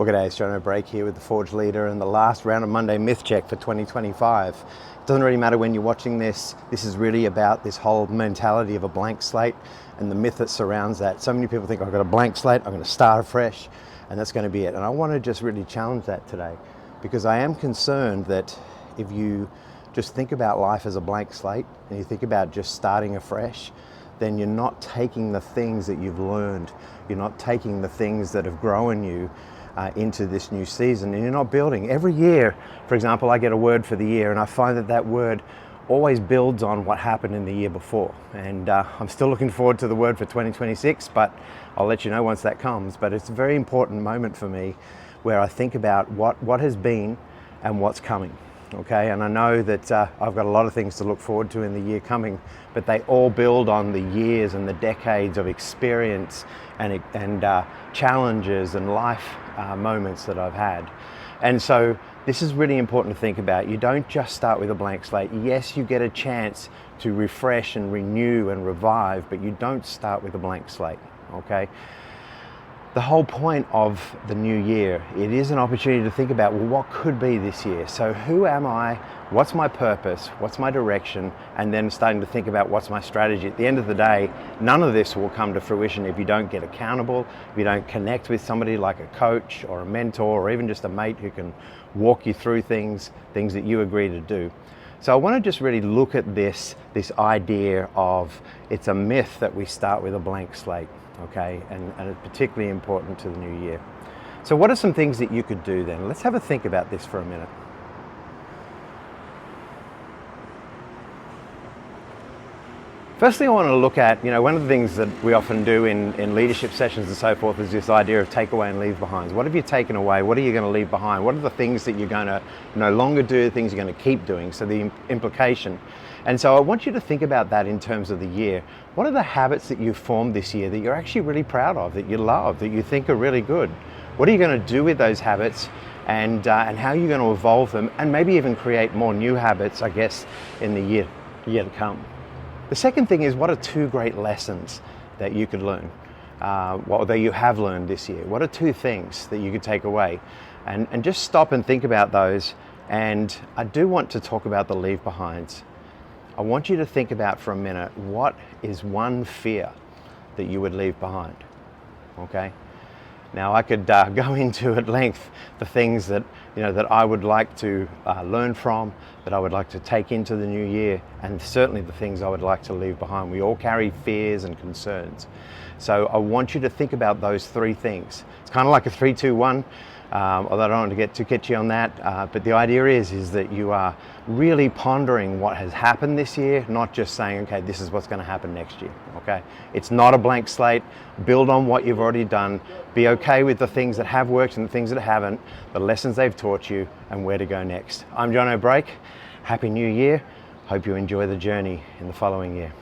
Well, g'day, it's Jono here with the Forge Leader and the last round of Monday Myth Check for 2025. It doesn't really matter when you're watching this. This is really about this whole mentality of a blank slate and the myth that surrounds that. So many people think I've got a blank slate, I'm going to start afresh, and that's going to be it. And I want to just really challenge that today, because I am concerned that if you just think about life as a blank slate and you think about just starting afresh, then you're not taking the things that you've learned. You're not taking the things that have grown you into this new season, and you're not building. Every year, for example, I get a word for the year, and I find that that word always builds on what happened in the year before. And I'm still looking forward to the word for 2026, but I'll let you know once that comes. But it's a very important moment for me where I think about what has been and what's coming. Okay, and I know that I've got a lot of things to look forward to in the year coming, but they all build on the years and the decades of experience and challenges and life moments that I've had. And so this is really important to think about. You don't just start with a blank slate. Yes, you get a chance to refresh and renew and revive, but you don't start with a blank slate, okay? The whole point of the new year, it is an opportunity to think about, well, what could be this year? So who am I? What's my purpose? What's my direction? And then starting to think about what's my strategy. At the end of the day, none of this will come to fruition if you don't get accountable, if you don't connect with somebody like a coach or a mentor or even just a mate who can walk you through things that you agree to do. So I want to just really look at this idea of it's a myth that we start with a blank slate. Okay, and it's particularly important to the new year. So what are some things that you could do then? Let's have a think about this for a minute. Firstly, I want to look at, one of the things that we often do in leadership sessions and so forth is this idea of takeaway and leave behinds. What have you taken away? What are you going to leave behind? What are the things that you're going to no longer do, the things you're going to keep doing? So the implication. And so I want you to think about that in terms of the year. What are the habits that you've formed this year that you're actually really proud of, that you love, that you think are really good? What are you going to do with those habits, and how are you going to evolve them, and maybe even create more new habits, I guess, in the year to come? The second thing is, what are two great lessons that you could learn, that you have learned this year? What are two things that you could take away? And just stop and think about those. And I do want to talk about the leave behinds. I want you to think about for a minute, what is one fear that you would leave behind, okay? Now I could go into at length the things that I would like to learn from, that I would like to take into the new year, and certainly the things I would like to leave behind. We all carry fears and concerns. So I want you to think about those three things. It's kind of like a 3, 2, 1. Although I don't want to get too catchy on that, but the idea is that you are really pondering what has happened this year, not just saying, okay, this is what's going to happen next year, okay? It's not a blank slate. Build on what you've already done. Be okay with the things that have worked and the things that haven't, the lessons they've taught you, and where to go next. I'm Jono. Happy New Year. Hope you enjoy the journey in the following year.